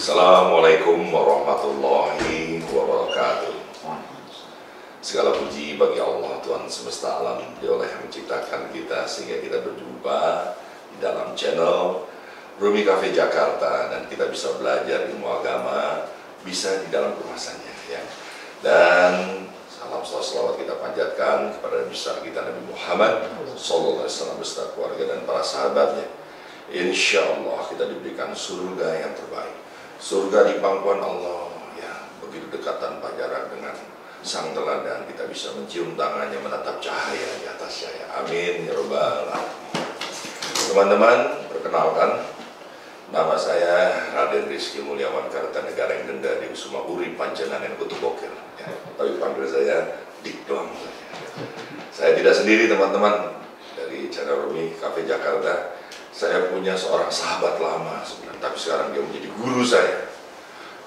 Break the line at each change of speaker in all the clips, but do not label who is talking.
Assalamualaikum warahmatullahi wabarakatuh. Segala puji bagi Allah Tuhan semesta alam. Dialah yang menciptakan kita sehingga kita berjumpa di dalam channel Rumi Cafe Jakarta, dan kita bisa belajar ilmu agama bisa di dalam rumah saja ya. Dan salam salawat kita panjatkan kepada besar kita Nabi Muhammad sallallahu alaihi wasallam beserta keluarga dan para sahabatnya. Insya Allah kita diberikan surga yang terbaik, surga di pangkuan Allah ya, begitu dekat tanpa jarak dengan sang teladan. Kita bisa mencium tangannya, menatap cahaya di atas saya. Amin ya robbal alamin. Teman-teman, perkenalkan, nama saya Raden Rizky Mulyawan Kartanegara yang Denda di Kusuma Uri Pancenanen Kutu Bokir ya. Tapi panggil saya Dik doang. Saya tidak sendiri teman-teman, dari channel Rumi Cafe Jakarta. Saya punya seorang sahabat lama sebenarnya, tapi sekarang dia menjadi guru saya.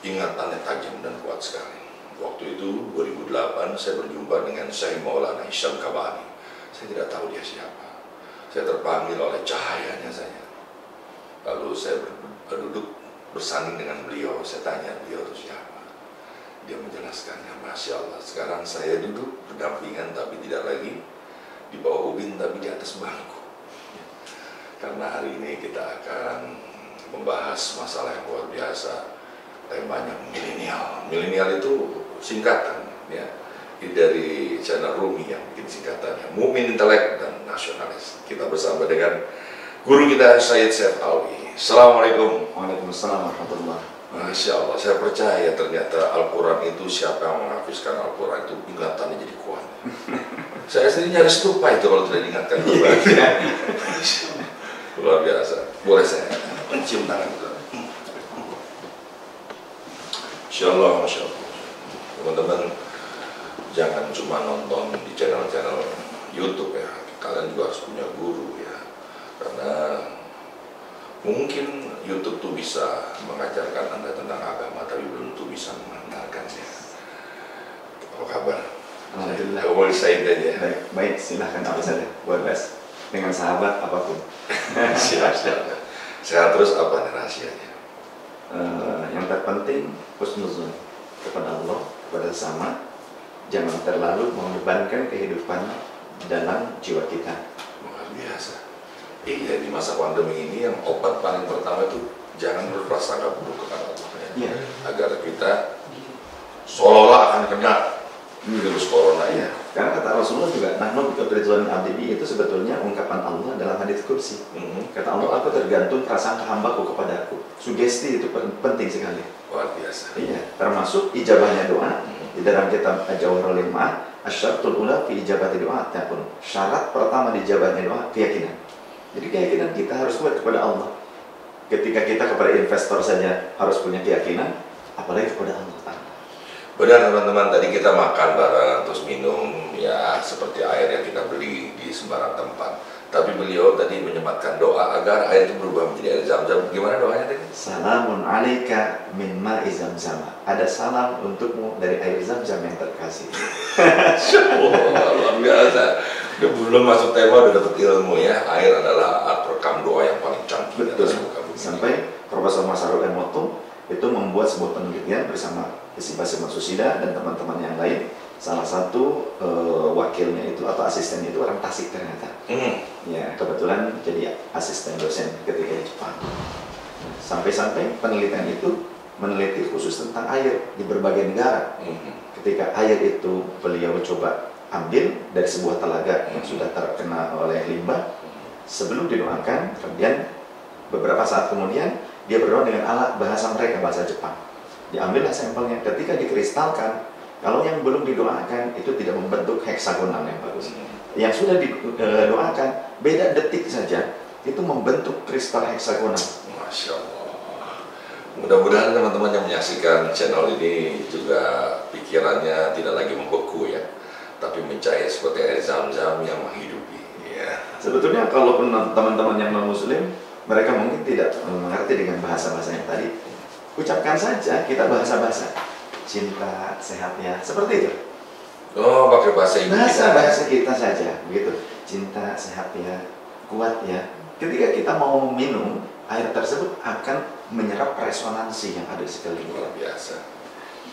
Ingatannya tajam dan kuat sekali. Waktu itu 2008 saya berjumpa dengan Syekh Maulana Hisham Kabani. Saya tidak tahu dia siapa. Saya terpanggil oleh cahayanya saja. Lalu saya duduk bersanding dengan beliau. Saya tanya, beliau itu siapa? Dia menjelaskannya. Masya Allah, sekarang saya duduk berdampingan tapi tidak lagi di bawah ubin tapi di atas bangku. Karena hari ini kita akan membahas masalah yang luar biasa. Temanya milenial. Milenial itu singkatan ya, dari channel Rumi yang bikin singkatannya Mukmin Intelek dan Nasionalis. Kita bersama dengan guru kita Syed Saif Alwi. Assalamualaikum.
Waalaikumsalam warahmatullahi.
Masya Allah, saya percaya ternyata Al-Quran itu, siapa yang menghafizkan Al-Quran itu ingatannya jadi kuat. Saya sendiri nyaris lupa itu kalau tidak diingatkan. Luar biasa. Boleh saya mencium tangan itu? Insya Allah, Masya Allah. Teman-teman, jangan cuma nonton di channel-channel YouTube ya. Kalian juga harus punya guru ya. Karena mungkin YouTube tuh bisa mengajarkan Anda tentang agama, tapi belum tentu bisa mengenalkannya. Apa kabar?
Alhamdulillah.
Boleh saya aja.
Baik, silahkan apa saja. Bebas. Dengan sahabat apapun.
Siap. Sehat terus, apa nih rahasianya?
Yang terpenting husnuzon kepada Allah, kepada sesama. Jangan terlalu membebankan kehidupan dalam jiwa kita.
Luar biasa. Iya, di masa pandemi ini yang obat paling pertama itu jangan berprasangka buruk kepada Allah ya.
Iya.
Agar kita seolah-olah akan kena virus corona ya.
Karena kata Rasulullah juga, nahnu bikadrizwan abdi, itu sebetulnya ungkapan Allah dalam hadits kursi. Kata Allah, aku tergantung prasangka hambaku kepadaku. Sugesti itu penting sekali.
Luar biasa.
Iya, termasuk ijabahnya doa. Di dalam kitab Jawharul Lim'ah, asyaratul ula fi ijabati doa. Syarat pertama di ijabahnya doa, keyakinan. Jadi keyakinan kita harus kuat kepada Allah. Ketika kita kepada investor saja harus punya keyakinan, apalagi kepada Allah.
Benar teman-teman, tadi kita makan bareng terus minum ya seperti air yang kita beli di sembarang tempat. Tapi beliau tadi menyematkan doa agar air itu berubah menjadi air zam-zam. Gimana doanya tadi?
Salamun alaika min ma'i zam-zam. Ada salam untukmu dari air zam-zam yang terkasih.
Luar biasa. Udah belum masuk tema udah dapat ilmu ya. Air adalah alat rekam doa yang paling canggih.
Betul. Sampai Profesor Masarul Emoto itu membuat sebuah penelitian bersama Basim Masusida dan teman-teman yang lain. Salah satu wakilnya itu atau asistennya itu orang Tasik ternyata. Ya, kebetulan jadi asisten dosen ketika di Jepang. Sampai-sampai penelitian itu meneliti khusus tentang air di berbagai negara. Ketika air itu beliau coba ambil dari sebuah telaga yang sudah terkena oleh limbah, sebelum didoakan, kemudian beberapa saat kemudian dia berdoa dengan alat bahasa mereka, bahasa Jepang. Diambillah sampelnya, ketika dikristalkan, kalau yang belum didoakan itu tidak membentuk heksagonal yang bagus. Yang sudah didoakan, beda detik saja, itu membentuk kristal heksagonal.
Masya Allah. Mudah-mudahan teman-teman yang menyaksikan channel ini juga pikirannya tidak lagi membeku ya, tapi mencair seperti air zam-zam yang menghidupi ya.
Sebetulnya kalau teman-teman yang non-muslim, mereka mungkin tidak mengerti dengan bahasa-bahasa yang tadi. Ucapkan saja kita bahasa-bahasa cinta, sehat ya, seperti itu.
Oh, pakai bahasa ibu kita.
Bahasa kita saja, begitu. Cinta, sehat ya, kuat ya. Ketika kita mau minum, air tersebut akan menyerap resonansi yang ada di sekeliling.
Luar biasa.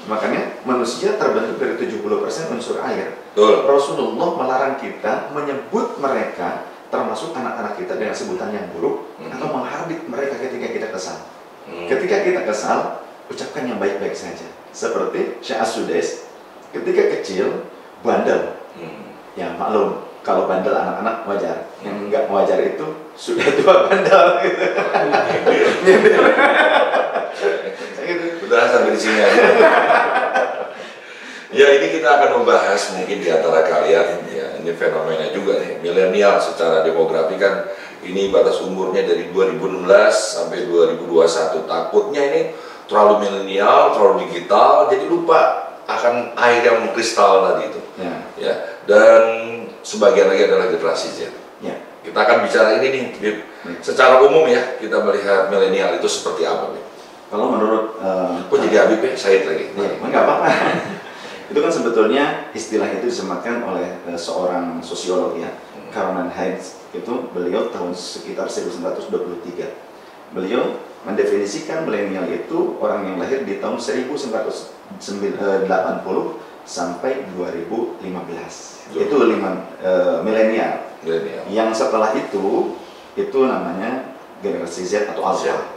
Makanya manusia terbentuk dari 70% unsur air.
Betul.
Rasulullah melarang kita menyebut mereka, termasuk anak-anak kita, dengan sebutan yang buruk atau menghardik mereka ketika kita kesal. Ketika kita kesal, ucapkan yang baik-baik saja. Seperti Syekh As-Sudais, ketika kecil bandel. Ya maklum, kalau bandel anak-anak wajar. Yang enggak wajar itu sudah tua bandel gitu.
Udah sampai di sini aja. Ya, ini kita akan membahas mungkin di antara kalian, ya ini fenomena juga nih, milenial secara demografi kan ini batas umurnya dari 2016 sampai 2021. Takutnya ini terlalu milenial, terlalu digital, jadi lupa akan air yang mengkristal tadi itu. Ya. Dan sebagian lagi adalah generasi Z.
Ya.
Kita akan bicara ini nih, Bib. Secara umum ya, kita melihat milenial itu seperti apa, Bib?
Kalau menurut
Kok jadi Habib ya? Said lagi?
Ya, nggak apa-apa. Itu kan sebetulnya istilah itu disematkan oleh seorang sosiolog ya, Caroline Heinz. Itu beliau tahun sekitar 1923. Beliau mendefinisikan milenial itu orang yang lahir di tahun 1980 sampai 2015. Itu milenial. Yang setelah itu namanya generasi Z atau Alpha.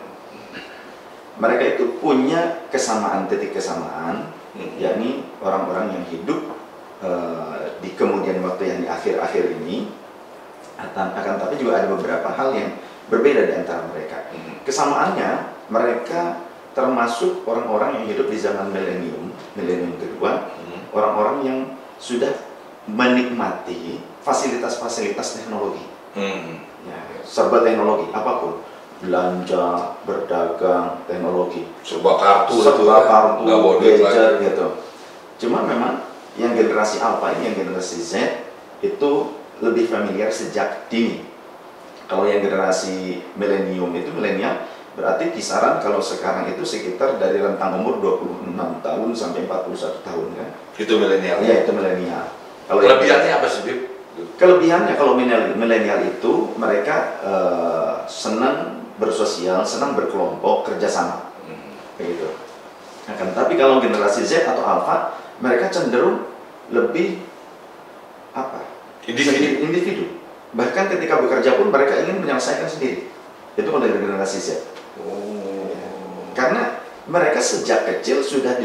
Mereka itu punya titik kesamaan, yakni orang-orang yang hidup di kemudian waktu yang di akhir-akhir ini. Akan tapi juga ada beberapa hal yang berbeda di antara mereka. Kesamaannya, mereka termasuk orang-orang yang hidup di zaman milenium kedua, orang-orang yang sudah menikmati fasilitas-fasilitas teknologi. Ya, serba teknologi, apapun. Belanja, berdagang, teknologi,
serba kartu,
gadget gitu. Cuma memang yang generasi Alpha ini, yang generasi Z itu lebih familiar sejak dini. Kalau yang generasi milenial berarti kisaran kalau sekarang itu sekitar dari rentang umur 26 tahun sampai 41 tahun kan.
Itu milenial.
Iya, itu milenial. Kalau
kelebihannya apa sih, Bib?
Kelebihannya kalau milenial itu mereka senang bersosial, senang berkelompok, kerjasama, begitu. Tapi kalau generasi Z atau Alpha, mereka cenderung lebih individu. Bahkan ketika bekerja pun mereka ingin menyelesaikan sendiri. Itu kalau dari generasi Z. Karena mereka sejak kecil sudah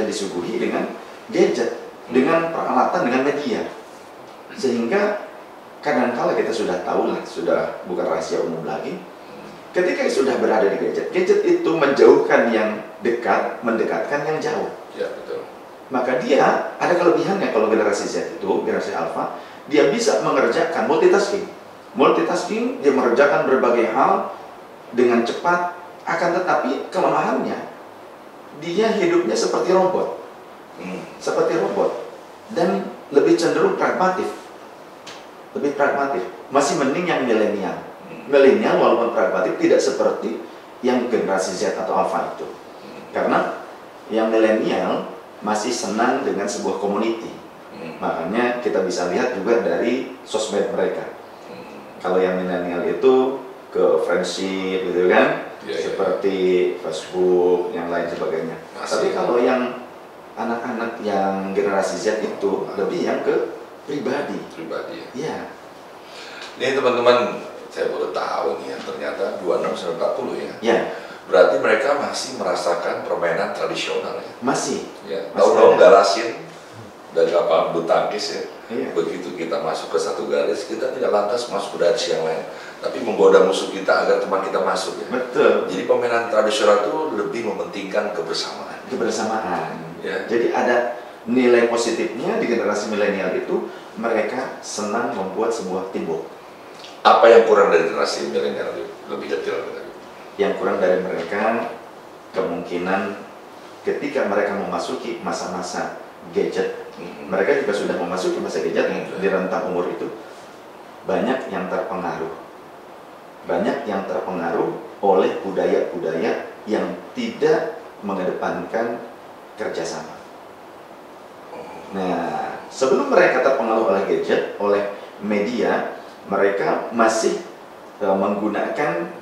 disuguhi dengan gadget, dengan peralatan, dengan media, sehingga kadang-kala kita sudah tahu lah, sudah bukan rahasia umum lagi. Ketika sudah berada di gadget itu menjauhkan yang dekat, mendekatkan yang jauh.
Ya, betul.
Maka dia ada kelebihannya kalau generasi Z itu, generasi Alpha, dia bisa mengerjakan multitasking. Multitasking, dia mengerjakan berbagai hal dengan cepat, akan tetapi kelemahannya, dia hidupnya seperti robot. Seperti robot. Dan lebih cenderung pragmatif. Lebih pragmatif. Masih mending yang milenial. Milenial walaupun pragmatik tidak seperti yang generasi Z atau Alpha itu. Karena yang milenial masih senang dengan sebuah community. Makanya kita bisa lihat juga dari sosmed mereka. Kalau yang milenial itu ke friendship gitu kan, seperti Facebook, yang lain sebagainya. Tapi kalau yang anak-anak yang generasi Z itu lebih yang ke pribadi ya.
Ini teman-teman, saya baru tahu nih ya, ternyata 26 sampai 40 ya.
Ya.
Berarti mereka masih merasakan permainan tradisional ya.
Masih.
Ya. Tahu-tahu galasin dari lapangan bulu tangkis ya.
Iya.
Begitu kita masuk ke satu garis, kita tidak lantas masuk ke garis yang lain, tapi menggoda musuh kita agar teman kita masuk ya.
Betul.
Jadi permainan tradisional itu lebih mementingkan kebersamaan.
Ya. Jadi ada nilai positifnya di generasi milenial itu, mereka senang membuat sebuah teamwork.
Apa yang kurang dari generasi milenial lebih detail?
Yang kurang dari mereka kemungkinan ketika mereka memasuki masa-masa gadget, mereka juga sudah memasuki masa gadget di rentang umur itu, banyak yang terpengaruh oleh budaya-budaya yang tidak mengedepankan kerjasama. Nah, sebelum mereka terpengaruh oleh gadget, oleh media, mereka masih menggunakan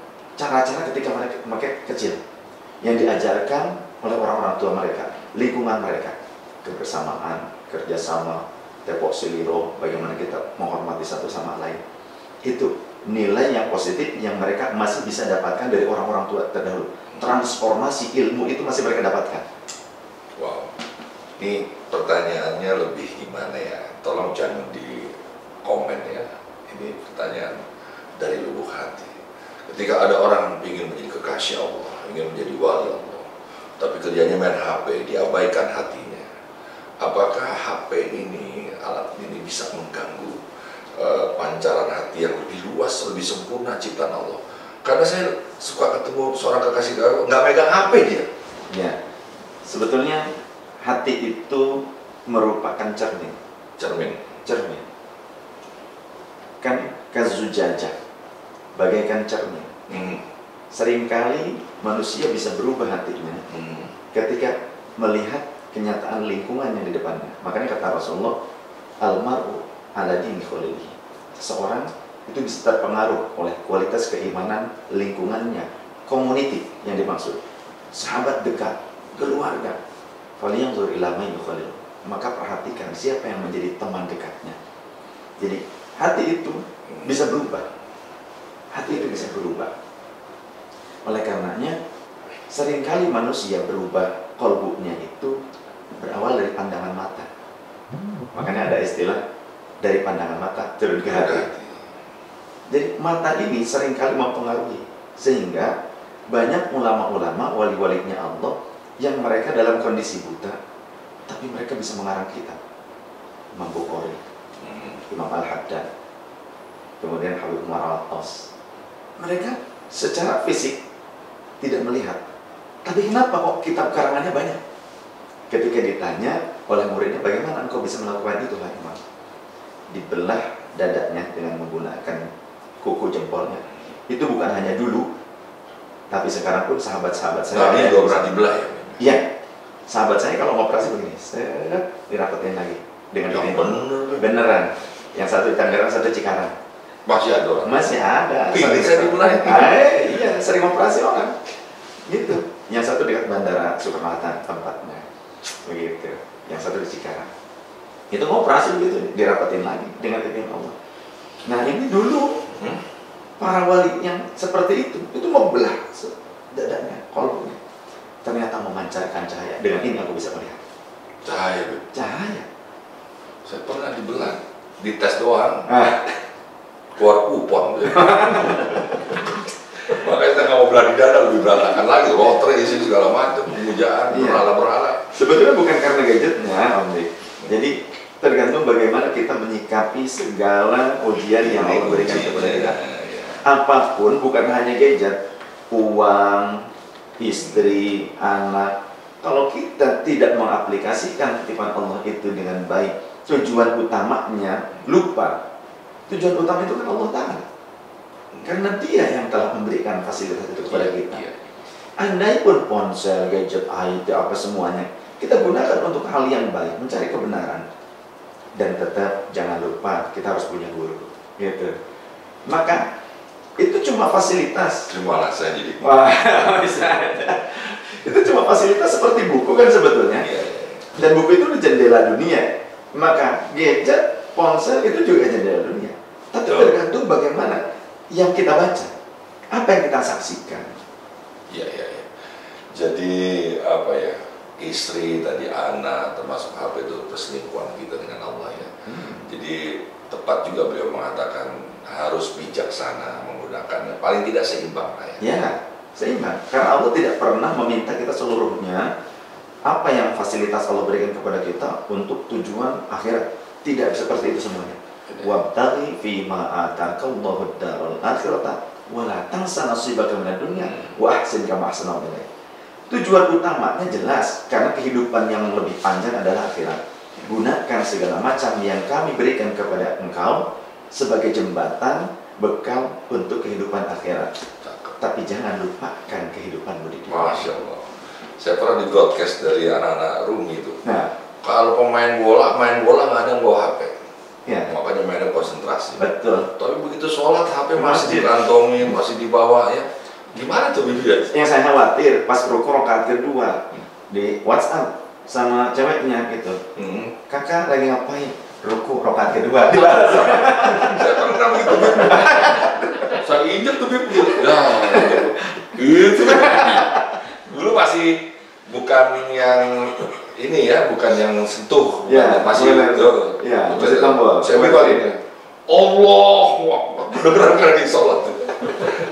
cara-cara ketika mereka kecil yang diajarkan oleh orang-orang tua mereka, lingkungan mereka, kebersamaan, kerjasama, tepok siliro, bagaimana kita menghormati satu sama lain. Itu nilai yang positif yang mereka masih bisa dapatkan dari orang-orang tua terdahulu. Transformasi ilmu itu masih mereka dapatkan.
Wow, ini pertanyaannya lebih gimana ya? Tolong jangan di komen ya. Ini pertanyaan dari lubuk hati. Ketika ada orang ingin menjadi kekasih Allah, ingin menjadi wali Allah, tapi kerjanya main HP, diabaikan hatinya. Apakah HP ini, alat ini bisa mengganggu pancaran hati yang lebih luas, lebih sempurna ciptaan Allah? Karena saya suka ketemu seorang kekasih Allah, nggak megang HP dia.
Ya, sebetulnya hati itu merupakan cermin.
Cermin.
Kan kazujajah, bagaikan cermin. Seringkali manusia bisa berubah hatinya ketika melihat kenyataan lingkungan yang di depannya. Makanya kata Rasulullah, almaru ala dini khalilihi. Seseorang itu bisa terpengaruh oleh kualitas keimanan lingkungannya, community yang dimaksud, sahabat dekat, keluarga. Falyanzur ila man yukhalil. Maka perhatikan siapa yang menjadi teman dekatnya. Jadi hati itu bisa berubah. Hati itu bisa berubah. Oleh karenanya seringkali manusia berubah qalbunya itu berawal dari pandangan mata. Makanya ada istilah dari pandangan mata turun ke hati. Jadi mata ini seringkali mempengaruhi, sehingga banyak ulama-ulama wali-walinya Allah yang mereka dalam kondisi buta, tapi mereka bisa mengarang kitab. Imam Bukhari, Imam Al-Haddad, kemudian Habib Umar Al-Atas. Mereka secara fisik tidak melihat, tapi kenapa kok kitab karangannya banyak? Ketika ditanya oleh muridnya, bagaimana engkau bisa melakukan itu, Pak Imam? Dibelah dadanya dengan menggunakan kuku jempolnya. Itu bukan hanya dulu, tapi sekarang pun sahabat-sahabat saya
Nabi juga pernah dibelah ya?
Iya, sahabat saya kalau ngoperasi begini, saya dirapetin lagi dengan ini. Beneran. Yang satu di Tangerang, satu Cikarang.
Masih ada orang?
Masih ada.
Ini saya dibelah.
Iya, sering operasi orang. Gitu. Yang satu dekat Bandara Soekarno-Hatta tempatnya. Begitu. Yang satu di Cikarang. Itu ngoperasi begitu, dirapetin lagi dengan izin Allah. Nah ini dulu para wali yang seperti itu membelah dadanya, kolbunya. Ternyata memancarkan cahaya. Dengan ini aku bisa melihat. Cahaya.
Saya pernah dibelah, dites doang, keluar kupon. Makanya saya nggak mau belah di dada, lebih berantakan lagi. Rotor isi segala macam, pemujaan, berhala-berhala.
Sebetulnya bukan karena gadgetnya, Om Dik. Jadi tergantung bagaimana kita menyikapi segala ujian yang Allah berikan kepada kita. Apapun, bukan hanya gadget, uang, istri, anak. Kalau kita tidak mengaplikasikan titipan Allah itu dengan baik, tujuan utamanya lupa. Tujuan utama itu kan Allah Ta'ala. Karena Dia yang telah memberikan fasilitas itu kepada kita. Andai pun ponsel, gadget, IT, apa semuanya, kita gunakan untuk hal yang baik, mencari kebenaran. Dan tetap jangan lupa kita harus punya guru, gitu. Maka itu cuma fasilitas.
Terimalah saya jadi.
Wah, bisa. Itu cuma fasilitas seperti buku kan sebetulnya. Dan buku itu jendela dunia. Maka gadget, ponsel itu juga jendela dunia. Tapi tergantung bagaimana yang kita baca, apa yang kita saksikan.
Iya. Jadi apa ya? Istri, tadi anak, termasuk HP itu perselingkuhan kita dengan Allah ya. Jadi tepat juga beliau mengatakan harus bijaksana menggunakannya, paling tidak seimbang lah ya.
Ya, seimbang. Karena Allah tidak pernah meminta kita seluruhnya apa yang fasilitas Allah berikan kepada kita untuk tujuan akhirat. Tidak seperti itu semuanya. Wabtaghi fima ataakallahu ad-daral akhirata wa la tansa nasibaka minad dunya wa ahsin kama ahsana Allah ilaik. Tujuan utamanya jelas, karena kehidupan yang lebih panjang adalah akhirat. Gunakan segala macam yang kami berikan kepada engkau sebagai jembatan, bekal untuk kehidupan akhirat. Tapi jangan lupakan kehidupanmu di dunia.
Masya Allah. Saya pernah di broadcast dari anak-anak Rumi itu.
Nah,
kalau pemain bola, main bola nggak ada yang bawa HP.
ya.
Makanya mainnya konsentrasi.
Betul.
Tapi begitu sholat, HP masih dikantongin, masih dibawa ya. Gimana tuh Bibi?
Yang saya khawatir pas ruku rakaat kedua di WhatsApp sama ceweknya gitu. Kakak lagi ngapain? Ruku rakaat kedua.
Saya pernah begitu. Saya injek tuh Bibi. Nah, gitu. Dulu masih bukan yang ini ya, bukan yang sentuh,
ya,
masih itu.
Ya, masih tombol.
Saya bilang ini, Allahu Akbar, beneran kan di sholat tuh.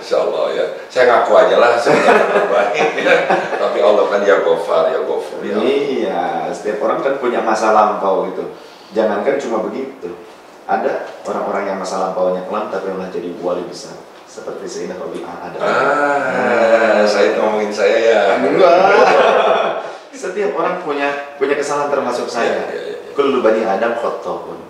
Insya Allah ya, saya ngaku aja lah, saya nggak baik ya. Tapi Allah kan ya Ghafar, ya Ghafur ya.
Iya, setiap orang kan punya masa lampau gitu. Jangankan cuma begitu, ada orang-orang yang masa lampaunya kelam tapi malah jadi wali besar. Seperti Sayyidina Rabi'ah ada.
Saya ngomongin saya ya.
Enggak. Setiap orang punya kesalahan termasuk saya. Kullu bani Adam khata'un.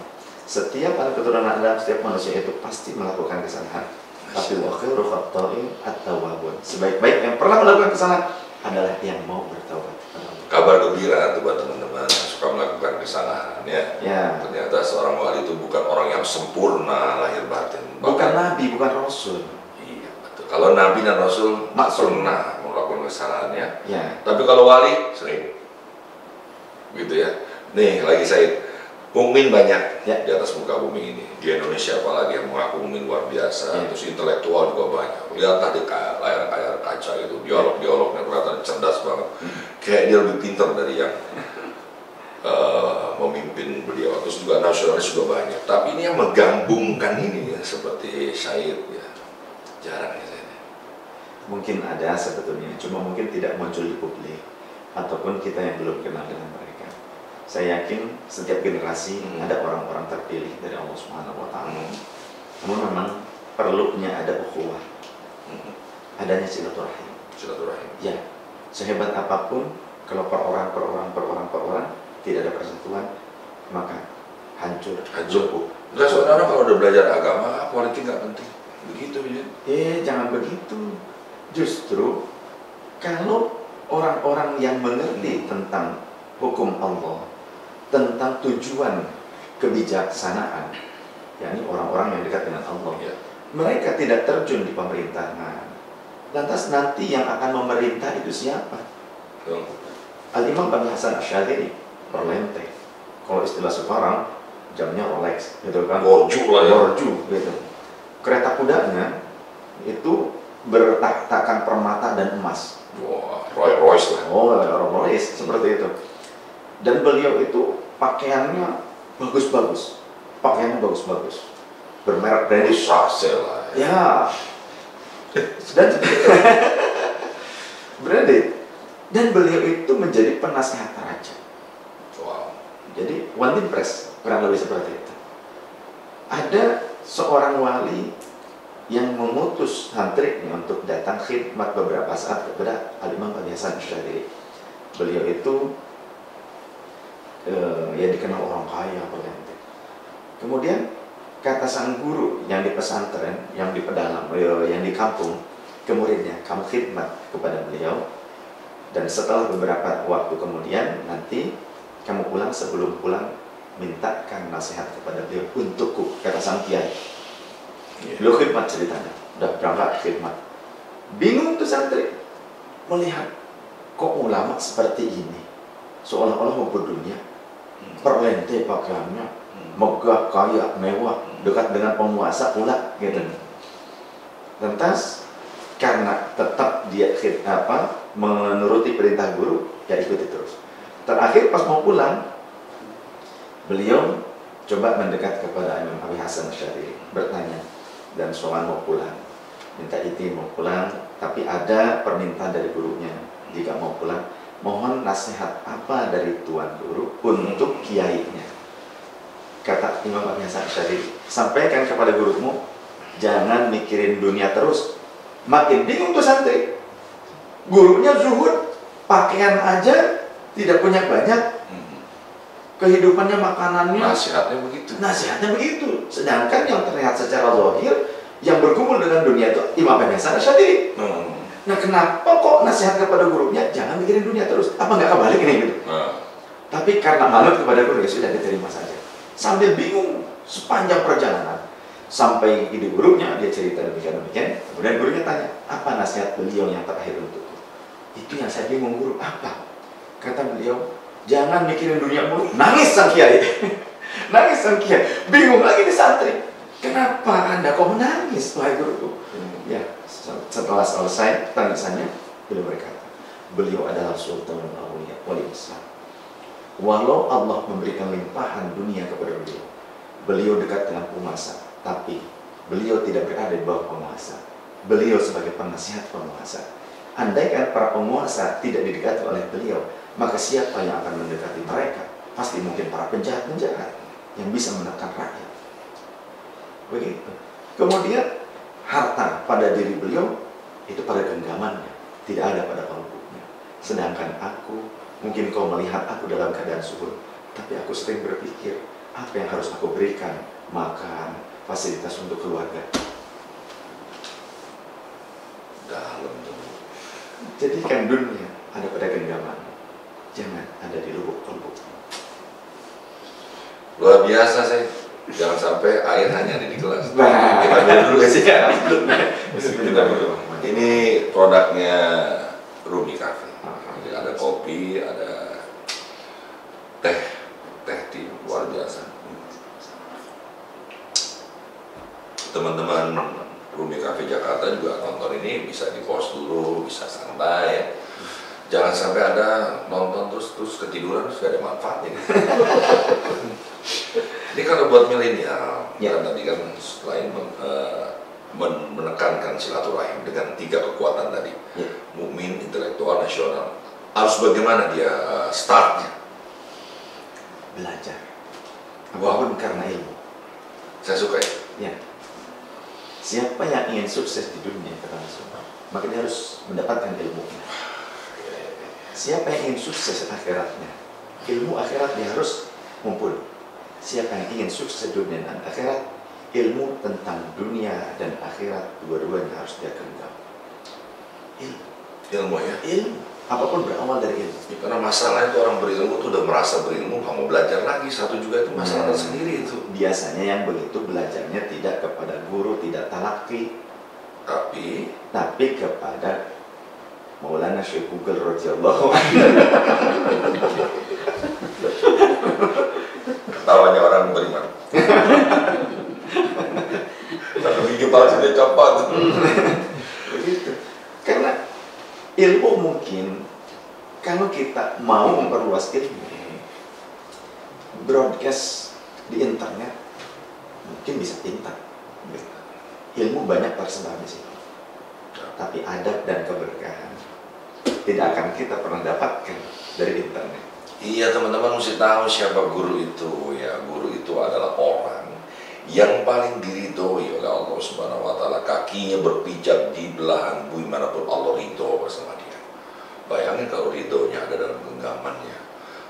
Setiap anak keturunan Adam, setiap manusia itu pasti melakukan kesalahan. Tapi wa khairu khata'in at-tawwabun. Sebaik-baik yang pernah melakukan kesalahan adalah yang mau bertaubat.
Kabar gembira tuh buat teman-teman yang suka melakukan kesalahan ya. Ternyata seorang wali itu bukan orang yang sempurna lahir batin.
Bukan nabi, bukan rasul.
Iya betul. Kalau nabi dan rasul
Maksum.
pernah melakukan kesalahan ya.
Tapi
kalau wali sering. Gitu ya. Nih lagi saya mukmin banyak di atas muka bumi ini. Di Indonesia apalagi yang mengaku mukmin luar biasa. Terus intelektual juga banyak. Lihatlah di layar kaca itu, dialognya kelihatan cerdas banget. Kayak dia lebih pintar dari yang memimpin beliau. Terus juga nasionalis juga banyak. Tapi ini yang menggabungkan ini ya, seperti Syed ya, jarang ya saya.
Mungkin ada sebetulnya, cuma mungkin tidak muncul di publik ataupun kita yang belum kenal dengan mereka. Saya yakin setiap generasi ada orang-orang terpilih dari Allah Subhanahu wa Ta'ala. Namun memang perlunya ada ukhuwah, adanya silaturahim. Ya, sehebat apapun kalau per orang tidak ada persatuan, maka hancur.
Enggak, saudara kalau udah belajar agama, politik nggak penting. Begitu ya.
Jangan begitu. Justru kalau orang-orang yang mengerti tentang hukum Allah, tentang tujuan kebijaksanaan, yakni orang-orang yang dekat dengan Allah, mereka tidak terjun di pemerintahan. Lantas nanti yang akan memerintah itu siapa? Al-Imam Abi Hasan Asy'adzili, Perlente. Kalau istilah sekarang, jamnya Rolex, gitu kan?
Borju lah ya.
Borju, gitu. Kereta kudanya itu bertak-takan permata dan emas.
Wah, Rolls Royce lah.
Rolls Royce, seperti itu. Dan beliau itu pakaiannya bagus-bagus. Bermerek branded.
Sasel lah.
Ya. Dan branded. Dan beliau itu menjadi penasehat raja.
Wow.
Jadi one team press, kurang lebih seperti itu. Ada seorang wali yang mengutus santrinya untuk datang khidmat beberapa saat kepada Al-Imam Abi Hasan Asy'adzili. Beliau itu ya dikenal orang kaya, Perlente. Kemudian kata sang guru yang di pesantren, yang di pedalam, yang di kampung, ke muridnya, kamu khidmat kepada beliau. Dan setelah beberapa waktu kemudian nanti kamu pulang, sebelum pulang mintakan nasihat kepada beliau untukku, kata sang kiai. Beliau khidmat ceritanya, udah berangkat khidmat. Bingung tuh santri melihat kok ulama seperti ini, seolah-olah mau berdunia. Perlente pakaiannya megah, kaya, mewah, dekat dengan penguasa pula gitu. Lantas karena tetap dia menuruti perintah guru, ya ikuti terus. Terakhir pas mau pulang, beliau coba mendekat kepada Imam Abi Hasan Asy'adzili, bertanya, dan soal mau pulang, minta izin mau pulang, tapi ada permintaan dari gurunya, jika mau pulang, mohon nasihat apa dari tuan guru untuk kiainya. Kata Imam Abi Hasan Asy'adzili, sampaikan kepada gurumu, jangan mikirin dunia terus. Makin bingung tuh santri, gurunya zuhud, pakaian aja tidak punya banyak, kehidupannya, makanannya, nasihatnya begitu. Sedangkan yang terlihat secara zahir, yang bergumul dengan dunia itu Imam Abi Hasan Asy'adzili. Nah, kenapa kok nasihat kepada gurunya jangan mikirin dunia terus? Apa nggak kebalik ini gitu? Tapi karena manut kepada guru, ya sudah diterima saja. Sambil bingung sepanjang perjalanan, Sampai ide gurunya, dia cerita demikian-demikian. Kemudian gurunya tanya, apa nasihat beliau yang terakhir untukku? Itu yang saya bingung guru, apa? Kata beliau, jangan mikirin dunia mulu. Nangis sang kiai. Nangis sang kiai. Bingung lagi di santri. Kenapa Anda kok menangis, wahai guruku? Ya, setelah selesai tangisannya, beliau berkata, beliau adalah sultanul awliya wali besar. Walau Allah memberikan limpahan dunia kepada beliau, beliau dekat dengan penguasa, tapi beliau tidak berada di bawah penguasa. Beliau sebagai penasihat penguasa. Andaikan para penguasa tidak didekati oleh beliau, maka siapa yang akan mendekati mereka? Pasti mungkin para penjahat-penjahat yang bisa menekan rakyat. Begitu. Kemudian harta pada diri beliau itu pada genggamannya, tidak ada pada kalbunya. Sedangkan aku, mungkin kau melihat aku dalam keadaan subur, tapi aku sering berpikir apa yang harus aku berikan, makan, fasilitas untuk keluarga.
Dalam tuh.
Jadikan dunia ada pada genggaman, jangan ada di lubuk kalbu.
Luar biasa sih. Jangan sampai air hanya ada di gelas.
Nah,
Kita dulu sih.
kita dulu.
Ini produknya Rumi Cafe. Jadi ada kopi, ada teh tea luar biasa. Teman-teman Rumi Cafe Jakarta juga nonton ini bisa di pause dulu, bisa santai ya. Jangan sampai ada nonton terus ketiduran terus gak ada manfaatnya. Ini kalau buat milenial,
ya.
Kan tadi kan selain menekankan silaturahim dengan 3 kekuatan tadi,
ya.
mukmin, intelektual, nasional, harus bagaimana dia startnya?
Belajar, apapun karena ilmu.
Saya suka ya.
Ya. Siapa yang ingin sukses di dunia kata Rasulullah, maka dia harus mendapatkan ilmunya. Siapa yang ingin sukses akhiratnya, ilmu akhirat dia harus mumpuni. Siapa yang ingin sukses dunia dan akhirat, ilmu tentang dunia dan akhirat dua-duanya harus dia genggam.
Ilmu ya.
Ilmu, apapun berawal dari ilmu.
Ya, karena masalah itu orang berilmu tuh udah merasa berilmu, nggak mau belajar lagi. Satu juga itu masalah tersendiri itu.
Biasanya yang begitu belajarnya tidak kepada guru, tidak talaki, tapi kepada Maulana Syekh Google radhiyallahu anhu.
Ketawanya orang beriman. Satu gigi palsu dia copot.
Begitu. Karena ilmu mungkin kalau kita mau memperluas ilmu, broadcast di internet mungkin bisa pintar. Ilmu banyak tersebar di situ. Tapi adab dan keberkahan tidak akan kita pernah dapatkan dari internet.
Iya, teman-teman mesti tahu siapa guru itu ya. Guru itu adalah orang yang paling diridhoi oleh Allah Subhanahu wa taala. Kakinya berpijak di belahan bumi manapun Allah ridho bersama dia. Bayangin kalau ridhonya ada dalam genggamannya.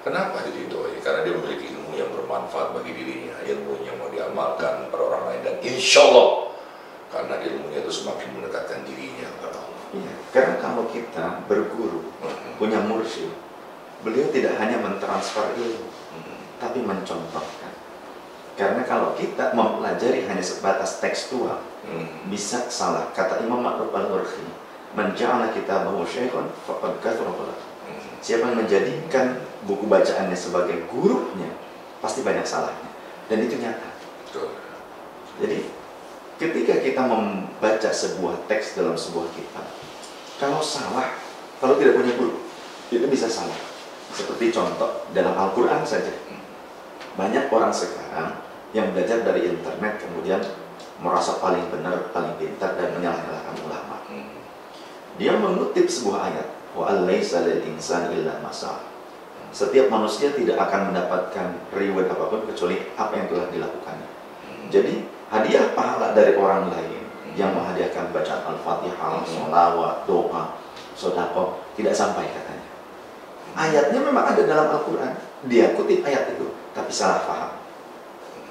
Kenapa diridhoi? Karena dia memiliki ilmu yang bermanfaat bagi dirinya, ilmu yang mau diamalkan pada orang lain, dan insya Allah karena ilmunya itu semakin mendekatkan dirinya kepada Allah.
Iya, karena kalau kita berguru, punya mursyid, beliau tidak hanya mentransfer ilmu, tapi mencontohkan. Karena kalau kita mempelajari hanya sebatas tekstual, bisa salah. Kata Imam Ma'ruf al-Urhi, "Man ja'ala kitabahu syaikhan faqad kathura ghalatuh." Siapa yang menjadikan buku bacaannya sebagai gurunya, pasti banyak salahnya. Dan itu nyata. Jadi, ketika kita membaca sebuah teks dalam sebuah kitab, kalau salah, kalau tidak punya guru, itu bisa salah. Seperti contoh, dalam Al-Quran saja. Banyak orang sekarang yang belajar dari internet, kemudian merasa paling benar, paling pintar, dan menyalahkan ulama. Dia mengutip sebuah ayat, "Wa alaysa lil insani illa ma sa'a." Setiap manusia tidak akan mendapatkan reward apapun kecuali apa yang telah dilakukannya. Jadi, hadiah pahala dari orang lain yang menghadiahkan bacaan Al-Fatihah, sholawat, doa, sedekah tidak sampai katanya. Ayatnya memang ada dalam Al-Quran, dia kutip ayat itu, tapi salah paham.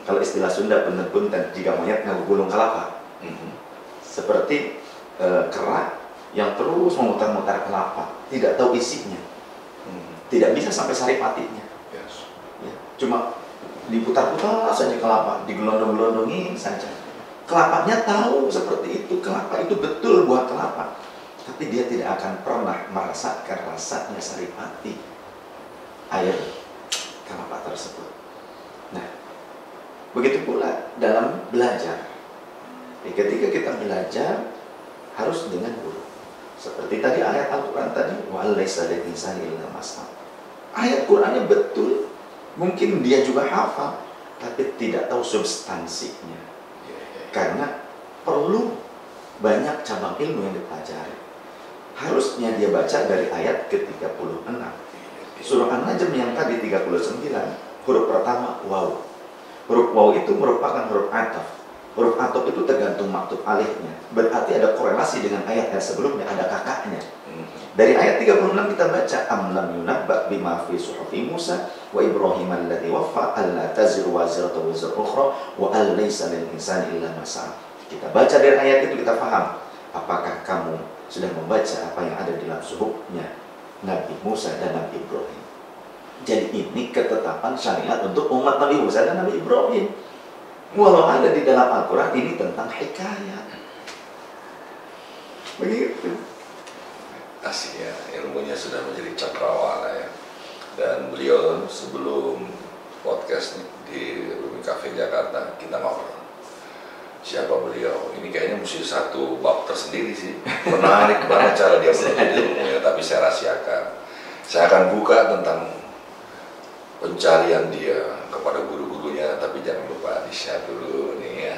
Kalau istilah Sunda, punten-punten, jika monyet ngagulung kelapa. Seperti kera yang terus memutar-mutar kelapa, tidak tahu isinya, tidak bisa sampai saripatinya. Ya, cuma diputar-putar saja kelapa, digelondong-gelondongin saja. Kelapanya tahu seperti itu, kelapa itu betul buah kelapa, tapi dia tidak akan pernah merasakan rasanya saripati air kelapa tersebut. Nah, begitu pula dalam belajar. Ketika kita belajar harus dengan guru. Seperti tadi ayat Al-Quran tadi, wa laisa lil insani illa ma sa'a. Ayat Qurannya betul, mungkin dia juga hafal, tapi tidak tahu substansinya. Karena perlu banyak cabang ilmu yang dipelajari. Harusnya dia baca dari ayat ke-36. Surah An-Najm yang tadi 39, huruf pertama waw. Huruf waw itu merupakan huruf ataf. Huruf ataf itu tergantung maktub alifnya. Berarti ada korelasi dengan ayat yang sebelumnya, ada kakaknya. Dari ayat 36 kita baca am lam yunabba bima fi suhufi Musa wa Ibrahim alladzi waffa alla taziru waziratu wizra ukhra wa an laysa lil insani illa ma sa'a. Kita baca dari ayat itu kita paham. Apakah kamu sudah membaca apa yang ada di dalam suhufnya Nabi Musa dan Nabi Ibrahim? Jadi ini ketetapan syariat untuk umat Nabi Musa dan Nabi Ibrahim. Walau ada di dalam Al-Quran ini tentang hikayat. Begitu.
Asik ya, ilmunya sudah menjadi cakrawala ya. Dan beliau sebelum podcast di Rumi Cafe Jakarta kita ngobrol. Siapa beliau? Ini kayaknya mesti satu bab tersendiri sih. Menarik banget cara dia menuntut ilmunya, tapi saya rahasiakan. Saya akan buka tentang pencarian dia kepada guru-gurunya, tapi jangan lupa di-share dulu nih ya.